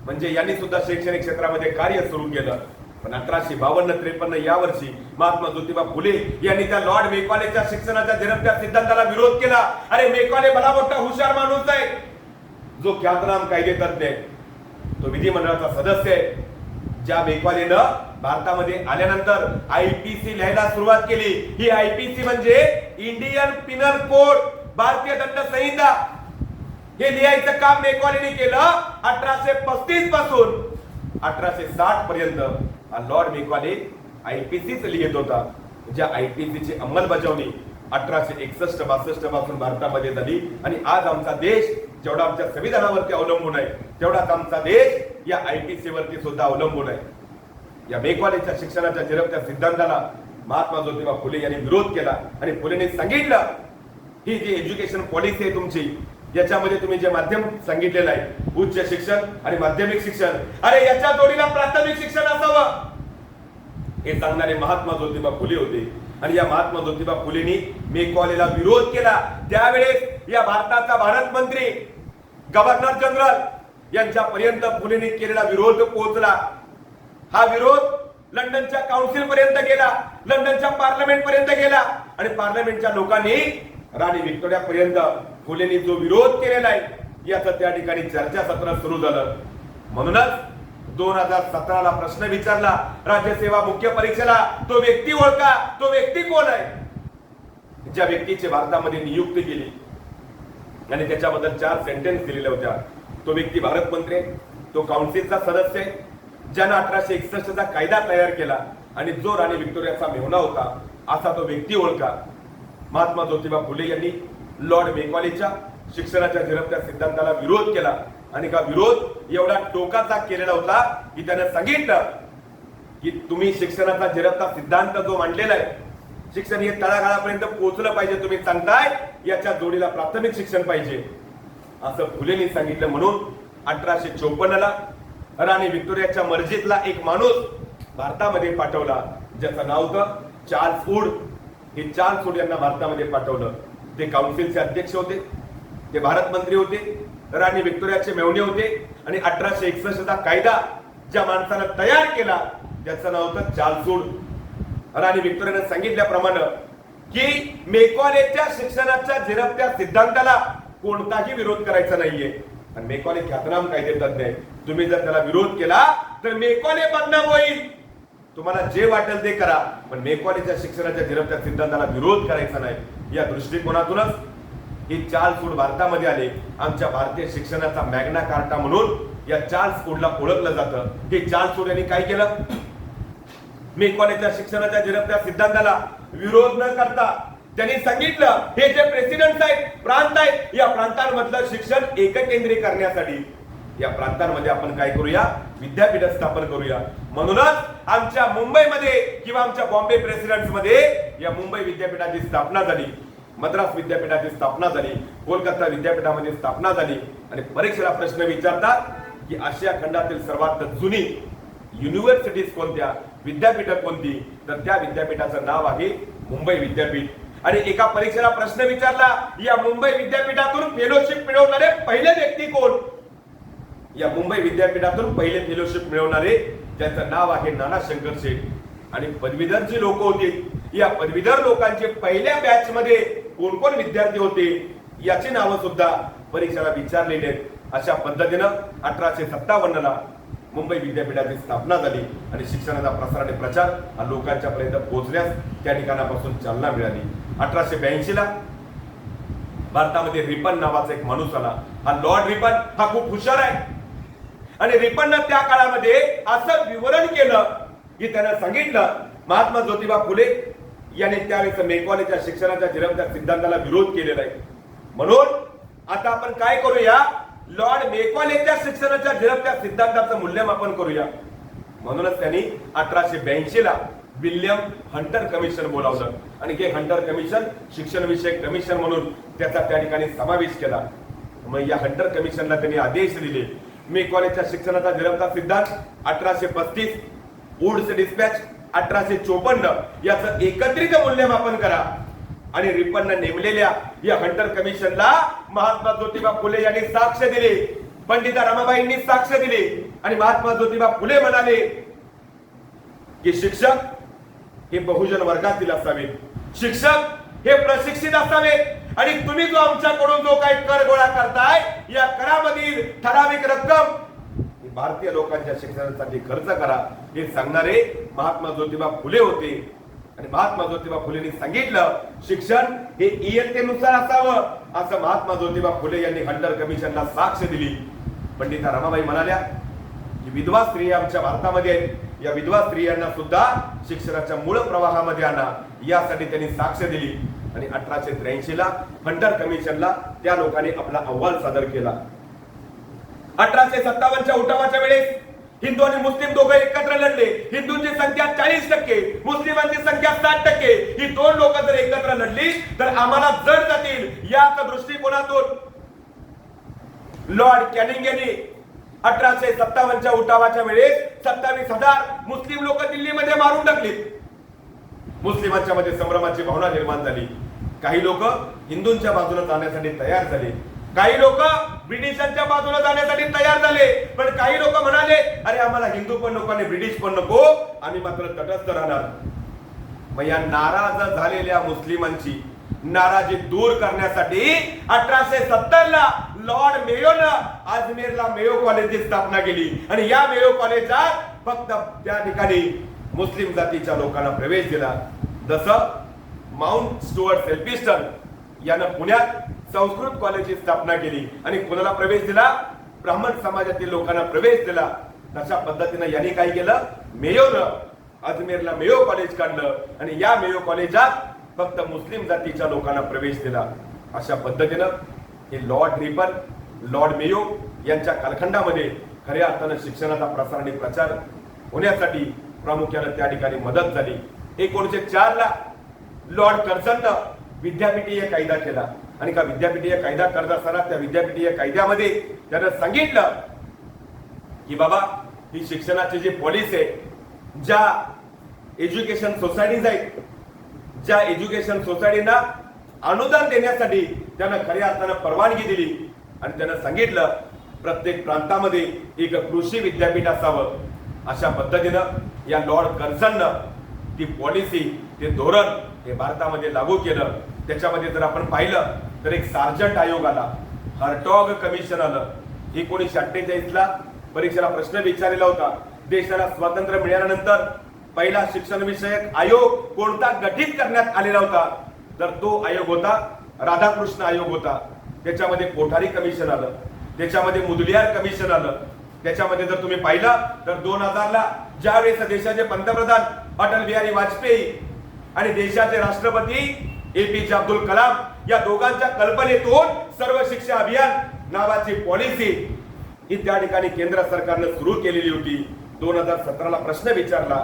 म्हणजे यांनी सुद्धा शैक्षणिक क्षेत्रामध्ये कार्य सुरू केलं. पण 1852-53 या वर्षी महात्मा ज्योतिबा फुले यांनी त्या लॉर्ड मेकॉलेच्या शिक्षणाच्या झिरपत्या सिद्धांताला विरोध केला. अरे मेकॉले भला मोठा हुशार माणूस आहे, जो ख्यातनाम कायदेतज्ञ आहे, तो विधिमंडळाचा सदस्य आहे. ज्या मेकॉलेनं भारतामध्ये आल्यानंतर आयपीसी लिहायला सुरुवात केली. ही आयपीसी म्हणजे इंडियन पिनल कोड, भारतीय दंड संहिता, हे लिहायचं काम मेकॉलेने केलं. 1835 पासून 1860 पर्यंत लॉर्ड मेकॉले आयपीसीच लिहित होता. ज्या आयपीसीची अंमलबजावणी 1861-62 पासून भारतामध्ये झाली. आणि आज आमचा देश जेवढा आमच्या संविधानावरती अवलंबून आहे, तेवढाच आमचा देश या आयपीसी वरती सुद्धा अवलंबून आहे. या मेकॉलेच्या शिक्षणाच्या झिरपत्या सिद्धांताला महात्मा ज्योतिबा फुले यांनी विरोध केला. आणि फुलेंनी सांगितलं, ही जी एज्युकेशन पॉलिसी आहे तुमची, याच्यामध्ये तुम्ही जे माध्यम सांगितलेलं आहे, उच्च शिक्षण आणि माध्यमिक शिक्षण, अरे याच्या जोडीला प्राथमिक शिक्षण असावं, हे सांगणारे महात्मा ज्योतिबा फुले होते. आणि या महात्मा ज्योतिबा फुलेंनी मेकॉलेला विरोध केला. त्यावेळेस या भारताचा भारत मंत्री, गव्हर्नर जनरल यांच्यापर्यंत फुलेंनी केलेला विरोध पोहोचला. हा विरोध लंडनच्या काउन्सिल पर्यंत गेला, लंडनच्या पार्लमेंट पर्यंत गेला. आणि पार्लमेंटच्या लोकांनी राणी व्हिक्टोरिया पर्यंत फुलेंनी जो विरोध केलेला आहे, याचं त्या ठिकाणी चर्चासत्र सुरू झालं. म्हणूनच 2017 ला प्रश्न विचारला राज्यसेवा मुख्य परीक्षेला, तो व्यक्ती ओळखा, तो व्यक्ती कोण आहे. ज्या व्यक्तीची भारतामध्ये नियुक्ती केली आणि त्याच्याबद्दल 4 सेंटेन्स दिलेल्या होत्या, तो व्यक्ती भारत मंत्री, तो काउन्सिलचा सदस्य आहे, ज्यानं 1861 चा कायदा तयार केला आणि जो राणी व्हिक्टोरियाचा मेहुणा होता, असा तो व्यक्ती ओळखा. महात्मा ज्योतिबा फुले यांनी लॉर्ड मेकॉलेच्या शिक्षणाच्या झिरपत्या सिद्धांताला विरोध केला. आणि का विरोध एवढा टोकाचा केलेला होता की त्याने सांगितलं की तुम्ही शिक्षणाचा झिरपता सिद्धांत जो मांडलेला आहे, शिक्षण हे तळागाळापर्यंत पोहोचलं पाहिजे, तुम्ही सांगताय याच्या जोडीला प्राथमिक शिक्षण पाहिजे, असं फुलेंनी सांगितलं. म्हणून 1854 ला राणी व्हिक्टोरियाच्या मर्जीतला एक माणूस भारतामध्ये पाठवला, ज्याचं नाव होतं चार्ल्स वूड. हे चार्ल्स वूड यांना भारतामध्ये पाठवलं. ते काउन्सिलचे अध्यक्ष होते, ते भारत मंत्री होते, राणी व्हिक्टोरियाचे मेहुणे होते. आणि 1861 चा कायदा ज्या माणसानं तयार केला, त्याचं नाव होतं चार्ल्स वूड. राणी व्हिक्टोरियाने सांगितल्याप्रमाणे की मेकॉलेच्या शिक्षणाच्या झिरपत्या सिद्धांताला कोणताही विरोध करायचा नाहीये. आणि मेकॉले ख्यातनाम कायदेतज्ञ आहे, तुम्ही जर त्याला विरोध केला तर मेकॉले बदनाम होईल. तुम्हाला जे वाटेल ते करा, पण मेकॉलेच्या शिक्षणाच्या झिरपत्या सिद्धांताला विरोध करायचा नाही. या दृष्टिकोनातूनच हे चार्ल्स वूड भारतामध्ये आले. आमच्या भारतीय शिक्षणाचा मॅग्ना कार्टा म्हणून या चार्ल्स वूडला ओळखलं जातं. हे चार्ल्स वूड यांनी काय केलं, मेकॉलेच्या शिक्षणाच्या झिरपत्या सिद्धांताला विरोध न करता त्यांनी सांगितलं, हे जे प्रेसिडेंट आहेत, प्रांत आहेत, या प्रांतांमधलं शिक्षण एककेंद्री करण्यासाठी या प्रांतांमध्ये आपण काय करूया, विद्यापीठ स्थापन करूया. म्हणूनच आमच्या मुंबईमध्ये किंवा आमच्या बॉम्बे प्रेसिडेंट्स मध्ये या मुंबई विद्यापीठाची स्थापना झाली, मद्रास विद्यापीठाची स्थापना झाली, कोलकाता विद्यापीठामध्ये स्थापना झाली. आणि परीक्षेला प्रश्न विचारतात की आशिया खंडातील सर्वात जुनी युनिव्हर्सिटीज कोणत्या, विद्यापीठ कोणती, तर त्या विद्यापीठाचं नाव आहे मुंबई विद्यापीठ. आणि एका परीक्षेला प्रश्न विचारला, या मुंबई विद्यापीठातून फेलोशिप मिळवणारे पहिले व्यक्ती कोण, या मुंबई विद्यापीठातून पहिले फेलोशिप मिळवणारे ज्याचं नाव आहे नाना शंकर शेठ. आणि पदवीधर जी लोक होती, या पदवीधर लोकांचे पहिल्या बॅच मध्ये कोण कोण विद्यार्थी होते याची नावं सुद्धा परीक्षेला विचारलेली आहेत. अशा पद्धतीनं 1857 ला मुंबई विद्यापीठाची स्थापना झाली आणि शिक्षणाचा प्रसार आणि प्रचार हा लोकांच्या पर्यंत पोहोचण्यास त्या ठिकाणापासून चालना मिळाली. 1882 ला भारतामध्ये रिपन नावाचा एक माणूस आला. हा लॉर्ड रिपन हा खूप हुशार आहे. आणि रिपननं त्या काळामध्ये असं विवरण केलं की त्यानं सांगितलं, महात्मा ज्योतिबा फुले यांनी त्यावेळेस मेकॉलेच्या शिक्षणाच्या झिरपत्या सिद्धांताला विरोध केलेला आहे. म्हणून आता आपण काय करूया, लॉर्ड मेकॉलेच्या शिक्षणाच्या झिरपत्या सिद्धांताचं मूल्यमापन करूया. म्हणूनच त्यांनी 1882 ला विल्यम हंटर कमिशन बोलावलं. आणि हे हंटर कमिशन शिक्षण विषयक कमिशन म्हणून त्याचा त्या ठिकाणी समावेश केला. मग या हंटर कमिशनला त्यांनी आदेश दिले, मी कॉलेजच्या शिक्षणाचा निर्माता सिद्धांत 1835, वुड्स डिस्पॅच 1854 याचं एकत्रित मूल्यमापन करा आणि रिपनने नेमलेल्या या हंटर कमिशनला महात्मा ज्योतिबा फुले यांनी साक्ष दिली, पंडिता रमाबाईंनी साक्ष दिली आणि महात्मा ज्योतिबा फुले म्हणाले की शिक्षक हे बहुजन वर्गातील असावेत, शिक्षक हे प्रशिक्षित असावेत आणि तुम्ही जो आमच्याकडून जो काही कर गोळा करताय या करामधील ठराविक रक्कम भारतीय लोकांच्या शिक्षणासाठी खर्च करा हे सांगणारे महात्मा ज्योतिबा फुले होते. आणि महात्मा ज्योतिबा फुलेंनी सांगितलं शिक्षण हे इयत्तेनुसार असावं, असं महात्मा ज्योतिबा फुले यांनी हंटर कमिशनला साक्ष दिली. पंडिता रमाबाई म्हणाल्या की विधवा स्त्रिया आमच्या भारतामध्ये आहेत, या विधवा स्त्रियांना सुद्धा शिक्षणाच्या मूळ प्रवाहामध्ये आणा यासाठी त्यांनी साक्ष दिली. आणि 1883 ला हंटर कमिशनला त्या लोकांनी आपला अहवाल सादर केला. 1857च्या उठावाच्या वेळेस हिंदू आणि मुस्लिम दोघे एकत्र लढले. हिंदूंची संख्या 40%, मुस्लिमांची संख्या 60%. ही दोन लोक जर एकत्र लढली तर आम्हाला जड जातील याच दृष्टिकोनातून लॉर्ड कॅनिंग यांनी 1857च्या उठावाच्या वेळेस 27,000 मुस्लिम लोक दिल्लीमध्ये मारून टाकले. मुस्लिमांच्या मध्ये संभ्रमाची भावना निर्माण झाली. काही लोक हिंदूंच्या बाजूने जाण्यासाठी तयार झाले, काही लोक ब्रिटिशांच्या बाजूला जाण्यासाठी तयार झाले, पण काही लोक म्हणाले अरे आम्हाला हिंदू पण नको आणि ब्रिटिश पण नको, आम्ही मात्र तटस्थ राहणार. मग या नाराज झालेल्या मुस्लिमांची नाराजी दूर करण्यासाठी 1870 ला लॉर्ड मेयोनं अजमेरला मेयो कॉलेजची स्थापना केली आणि या मेयो कॉलेजात फक्त त्या ठिकाणी मुस्लिम जातीच्या लोकांना प्रवेश दिला. जसं माउंट स्टुअर्ट सेल्फिस्टन यानं पुण्यात संस्कृत कॉलेजची स्थापना केली आणि कोणाला प्रवेश दिला? ब्राह्मण समाजातील लोकांना प्रवेश दिला. तशा पद्धतीने यांनी काय केलं? मेयोनं अजमेरला मेयो कॉलेज काढलं आणि या मेयो कॉलेजात फक्त मुस्लिम जातीच्या लोकांना प्रवेश दिला. अशा पद्धतीनं हे लॉर्ड रिपन, लॉर्ड मेयो यांच्या कालखंडामध्ये खऱ्या अर्थानं शिक्षणाचा प्रसार आणि प्रचार होण्यासाठी प्रामुख्याने त्या ठिकाणी मदत झाली. 1904 ला लॉर्ड कर्झननं विद्यापीठीय कायदा केला आणि का विद्यापीठीय कायदा करत असताना त्या विद्यापीठीय कायद्यामध्ये त्यानं सांगितलं की बाबा ही शिक्षणाची जी पॉलिसी आहे, ज्या एज्युकेशन सोसायटीज आहेत, ज्या एज्युकेशन सोसायटींना अनुदान देण्यासाठी त्यानं खऱ्या अर्थानं परवानगी दिली आणि त्यानं सांगितलं प्रत्येक प्रांतामध्ये एक कृषी विद्यापीठ असावं. अशा पद्धतीनं या लॉर्ड कर्झननं ती पॉलिसी, ते धोरण हे भारतामध्ये लागू केलं. त्याच्यामध्ये जर आपण पाहिलं तर एक सार्जंट आयोग आला, हर्टॉग कमिशन आलं. 1948 ला परीक्षेला प्रश्न विचारलेला होता, देशाला स्वातंत्र्य मिळाल्यानंतर पहिला शिक्षण विषयक आयोग कोणता गठीत करण्यात आलेला होता? तर तो आयोग होता राधाकृष्ण आयोग होता. त्याच्यामध्ये कोठारी कमिशन आलं, त्याच्यामध्ये मुदलियार कमिशन आलं. त्याच्यामध्ये जर तुम्ही पाहिलं तर 2000 ला ज्यावेळेस देशाचे पंतप्रधान अटल बिहारी वाजपेयी आणि देशाचे राष्ट्रपती APJ अब्दुल कलाम या दोघांच्या कल्पनेतून सर्व शिक्षा अभियान नावाची पॉलिसी ही त्या ठिकाणी केंद्र सरकारने सुरू केलेली होती. 2017 ला प्रश्न विचारला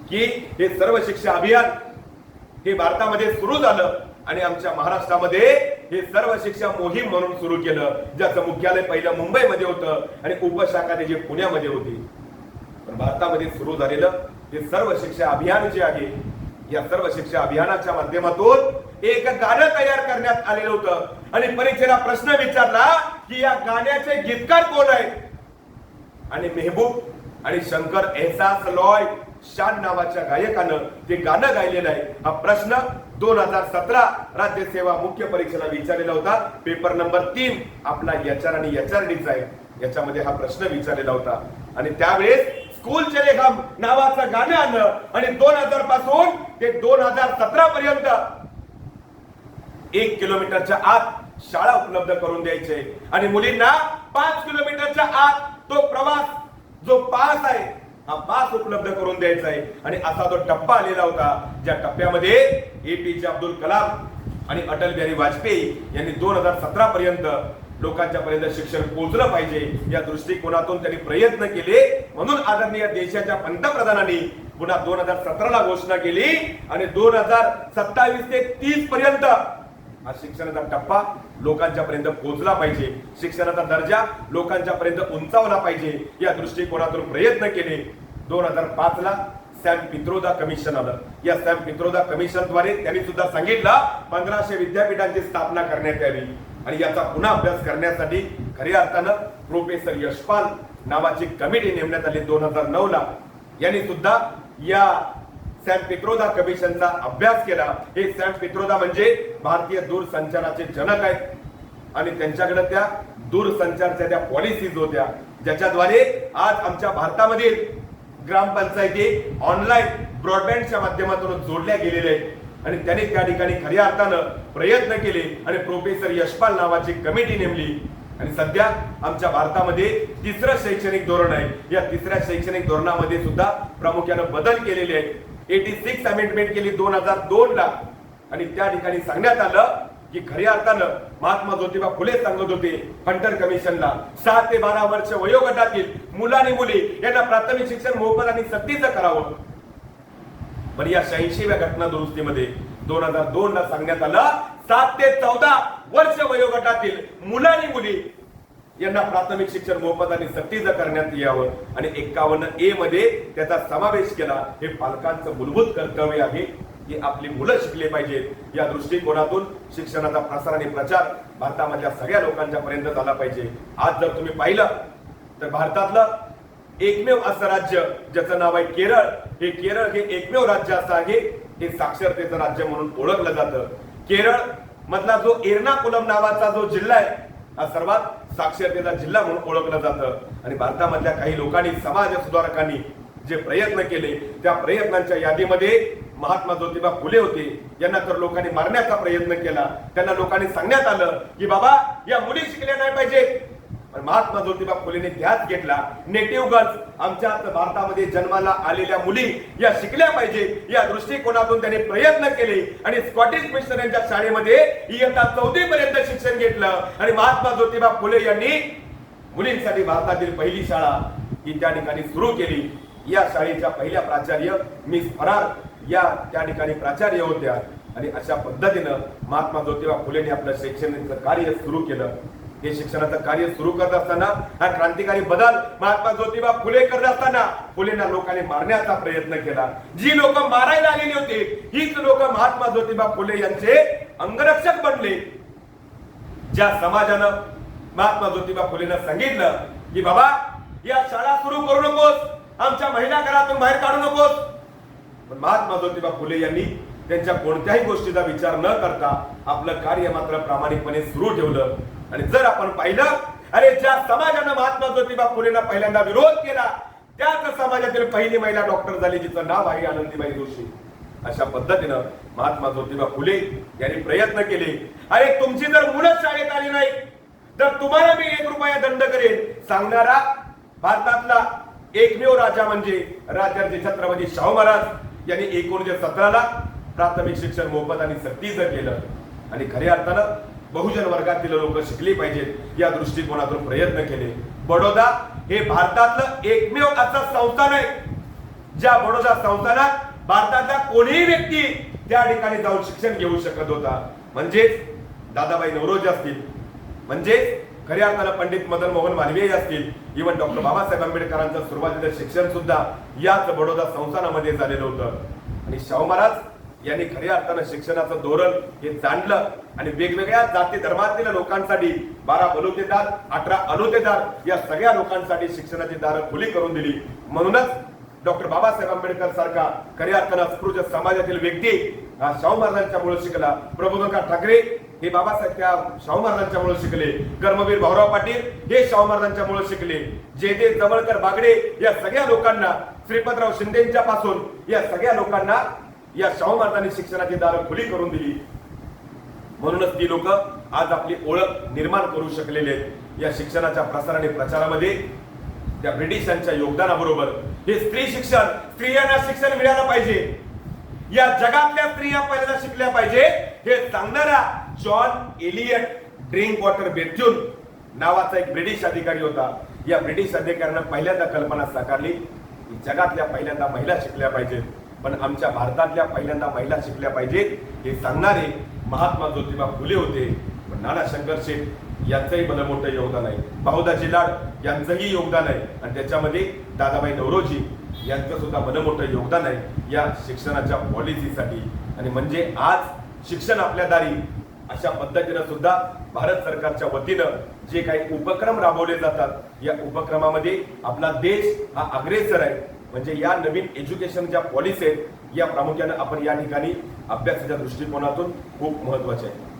की हे सर्व शिक्षा अभियान हे भारतामध्ये सुरू झालं आणि आमच्या महाराष्ट्रामध्ये हे सर्व शिक्षा मोहीम म्हणून सुरू केलं, ज्याचं मुख्यालय पहिलं मुंबईमध्ये होतं आणि उपशाखा त्याची पुण्यामध्ये होती. पण भारतामध्ये सुरू झालेलं हे सर्व शिक्षा अभियान जे आहे, या सर्व शिक्षा अभियानाच्या माध्यमातून एक गाणं तयार करण्यात आलेलं होतं आणि परीक्षेला प्रश्न विचारला की या गाण्याचे गीतकार कोण आहेत? आणि मेहबूब आणि शंकर एहसास लॉय शान नावाच्या गायकानं ते गाणं गायलेलं आहे. हा प्रश्न 2017 राज्य सेवा मुख्य परीक्षेला विचारलेला होता. पेपर नंबर 3 आपला HR आणि HRDचा आहे. याच्यामध्ये हा प्रश्न विचारलेला होता आणि त्यावेळेस स्कूल चले हम नावाचं गाणं आलं आणि 2000 पासून ते 2017 पर्यंत 1 किलोमीटरच्या आत शाळा उपलब्ध करून द्यायचे आणि मुलींना 5 किलोमीटरच्या आत तो प्रवास जो पास आहे हा पास उपलब्ध करून द्यायचा आहे. आणि असा तो टप्पा आलेला होता ज्या टप्प्यामध्ये APJ अब्दुल कलाम आणि अटल बिहारी वाजपेयी यांनी 2017 पर्यंत लोकांच्या पर्यंत शिक्षण पोहोचलं पाहिजे या दृष्टिकोनातून त्यांनी प्रयत्न केले. म्हणून आदरणीय देशाच्या पंतप्रधानांनी पुन्हा 2017 ला घोषणा केली आणि 2027 ते 30 पर्यंत हा शिक्षणाचा टप्पा लोकांच्या पर्यंत पोहोचला पाहिजे, शिक्षणाचा दर्जा लोकांच्या पर्यंत उंचावला पाहिजे या दृष्टिकोनातून प्रयत्न केले. 2005 ला सॅम पित्रोदा कमिशन आलं. या सॅम पित्रोदा कमिशनद्वारे त्यांनी सुद्धा सांगितलं 1500 विद्यापीठांची स्थापना करण्यात यावी आणि याचा पुन्हा अभ्यास करण्यासाठी खऱ्या अर्थानं प्रोफेसर यशपाल नावाची कमिटी नेमण्यात आली 2009 ला. यांनी सुद्धा या सॅम पित्रोदा कमिशनचा अभ्यास केला. हे सॅम पित्रोदा म्हणजे भारतीय दूरसंचाराचे जनक आहेत आणि त्यांच्याकडे त्या दूरसंचारच्या त्या पॉलिसीज होत्या ज्याच्याद्वारे आज आमच्या भारतामधील ग्रामपंचायती ऑनलाईन ब्रॉडबँडच्या माध्यमातून जोडल्या गेलेल्या आहेत आणि त्यांनी त्या ठिकाणी खऱ्या अर्थानं प्रयत्न केले आणि प्रोफेसर यशपाल नावाची कमिटी नेमली आणि सध्या आमच्या भारतामध्ये तिसरं शैक्षणिक धोरण आहे. या तिसऱ्या शैक्षणिक धोरणामध्ये सुद्धा प्रामुख्याने बदल केलेले आहेत. 86 अमेंडमेंट केली 2002 ला आणि त्या ठिकाणी सांगण्यात आलं की खऱ्या अर्थानं महात्मा ज्योतिबा फुले सांगत होते हंटर कमिशनला 6 ते 12 वर्ष वयोगटातील मुलं आणि मुली यांना प्राथमिक शिक्षण मोफत आणि सक्तीचं करावं. पण या 86व्या घटना दुरुस्तीमध्ये 2002 ला सांगण्यात आलं 7 ते 14 वर्ष वयोगटातील मुलं आणि मुली यांना प्राथमिक शिक्षण मोफत आणि सक्तीचं करण्यात यावं आणि 51A मध्ये त्याचा समावेश केला. हे पालकांचं मूलभूत कर्तव्य आहे की आपली मुलं शिकले पाहिजेत. या दृष्टिकोनातून शिक्षणाचा प्रसार आणि प्रचार भारतामधल्या सगळ्या लोकांच्या पर्यंत झाला पाहिजे. आज जर तुम्ही पाहिलं तर भारतातलं एकमेव असं राज्य ज्याचं नाव आहे केरळ. हे केरळ हे एकमेव राज्य असं आहे हे साक्षरतेचं राज्य म्हणून ओळखलं जातं. केरळ मधला जो एर्नाकुलम नावाचा जो जिल्हा आहे हा सर्वात साक्षरतेचा जिल्हा म्हणून ओळखलं जातं आणि भारतामधल्या काही लोकांनी समाज सुधारकांनी जे प्रयत्न केले त्या प्रयत्नांच्या यादीमध्ये महात्मा ज्योतिबा फुले होते. यांना तर लोकांनी मारण्याचा प्रयत्न केला. त्यांना लोकांनी सांगण्यात आलं की बाबा या मुली शिकल्या नाही पाहिजे. पण महात्मा ज्योतिबा फुलेने ध्यास घेतला नेटिव्ह गर्ल्स आमच्या भारतामध्ये जन्माला आलेल्या मुली या शिकल्या पाहिजे या दृष्टिकोनातून त्यांनी प्रयत्न केले आणि स्कॉटिश मिशनरीच्या शाळेमध्ये इयत्ता 4वी पर्यंत शिक्षण घेतलं आणि महात्मा ज्योतिबा फुले यांनी मुलींसाठी भारतातील पहिली शाळा ही त्या ठिकाणी सुरू केली. या शाळेच्या पहिल्या प्राचार्य मिस फरार या त्या ठिकाणी प्राचार्य होत्या आणि अशा पद्धतीनं महात्मा ज्योतिबा फुलेंनी आपलं शैक्षणिक कार्य सुरू केलं. हे शिक्षणाचं कार्य सुरू करत असताना हा क्रांतिकारी बदल महात्मा ज्योतिबा फुले करत असताना फुलेंना लोकांनी मारण्याचा प्रयत्न केला. जी लोक मारायला आलेली होती हीच लोक महात्मा ज्योतिबा फुले यांचे अंगरक्षक बनले. ज्या समाजानं महात्मा ज्योतिबा फुलेंना सांगितलं की बाबा या शाळा सुरू करू नकोस, आमच्या महिला घरातून बाहेर काढू नकोस, पण महात्मा ज्योतिबा फुले यांनी त्यांच्या कोणत्याही गोष्टीचा विचार न करता आपलं कार्य मात्र प्रामाणिकपणे सुरू ठेवलं. आणि जर आपण पाहिलं अरे ज्या समाजानं महात्मा ज्योतिबा फुलेंना पहिल्यांदा विरोध केला त्याच समाजातील पहिली महिला डॉक्टर झाली जिचं नाव आहे आनंदीबाई जोशी. अशा पद्धतीनं महात्मा ज्योतिबा फुले यांनी प्रयत्न केले. अरे तुमची जर मुलं शाळेत आली नाही तर तुम्हाला मी 1 रुपया दंड करेन सांगणारा भारतातला एकमेव राजा म्हणजे राजर्षी छत्रपती शाहू महाराज यांनी 1917 ला प्राथमिक शिक्षण मोफत आणि सक्तीचं केलं आणि खऱ्या अर्थानं बहुजन वर्गातील लोक शिकली पाहिजेत या दृष्टिकोनातून प्रयत्न केले. बडोदा हे भारतातलं एकमेव असं संस्थान आहे ज्या बडोदा संस्थानात भारतातला कोणीही व्यक्ती त्या ठिकाणी जाऊन शिक्षण घेऊ शकत होता. म्हणजेच दादाबाई नौरोजी असतील, म्हणजेच खऱ्या अर्थानं पंडित मदन मोहन मालवीय असतील, इव्हन डॉक्टर बाबासाहेब आंबेडकरांचं सुरुवातीचं शिक्षण सुद्धा याच बडोदा संस्थानामध्ये झालेलं होतं. आणि शाहू महाराज यांनी खऱ्या अर्थानं शिक्षणाचं धोरण हे जाणलं आणि वेगवेगळ्या जाती धर्मातील लोकांसाठी 12 बलुतेदार 18 अलुतेदार या सगळ्या लोकांसाठी शिक्षणाची दारं खुली करून दिली. म्हणूनच डॉक्टर बाबासाहेब आंबेडकर सारखा खऱ्या अर्थानं अस्पृश्य समाजातील व्यक्ती हा शाहू महाराजांच्यामुळे शिकला. प्रबोधनकार ठाकरे हे बाबासाहेब त्या शाहू महाराजांच्यामुळे शिकले. कर्मवीर भाऊराव पाटील हे शाहू महाराजांच्यामुळे शिकले. जे जवळकर बागडे या सगळ्या लोकांना, श्रीपतराव शिंदेच्या पासून या सगळ्या लोकांना या शाहू महाराजांनी शिक्षणाची दारं खुली करून दिली. म्हणूनच ती लोक आज आपली ओळख निर्माण करू शकलेले आहेत. या शिक्षणाच्या प्रसार आणि प्रचारामध्ये त्या ब्रिटिशांच्या योगदानाबरोबर हे स्त्री शिक्षण, स्त्रियांना शिक्षण मिळालं पाहिजे, या जगातल्या स्त्रिया पहिल्यांदा शिकल्या पाहिजे हे सांगणारा John Elliott drink water Bethune नावाचा एक ब्रिटिश अधिकारी होता. या ब्रिटिश अधिकाऱ्यानं पहिल्यांदा कल्पना साकारली की जगातल्या पहिल्यांदा महिला शिकल्या पाहिजेत, पण आमच्या भारतातल्या पहिल्यांदा महिला शिकल्या पाहिजेत हे सांगणारे महात्मा ज्योतिबा फुले होते. पण नाना शंकर शेठ यांचंही भलं मोठं योगदान आहे, बाहुदाजी लाड यांचंही योगदान आहे आणि त्याच्यामध्ये दादाबाई नवरोजी यांचं सुद्धा भलं मोठं योगदान आहे या शिक्षणाच्या पॉलिसीसाठी. आणि म्हणजे आज शिक्षण आपल्या दारी अशा पद्धतीनं सुद्धा भारत सरकारच्या वतीनं जे काही उपक्रम राबवले जातात या उपक्रमामध्ये आपला देश हा अग्रेसर आहे. म्हणजे या नवीन एज्युकेशन ज्या पॉलिसी आहेत या प्रामुख्याने आपण या ठिकाणी अभ्यासाच्या दृष्टिकोनातून खूप महत्वाच्या आहेत.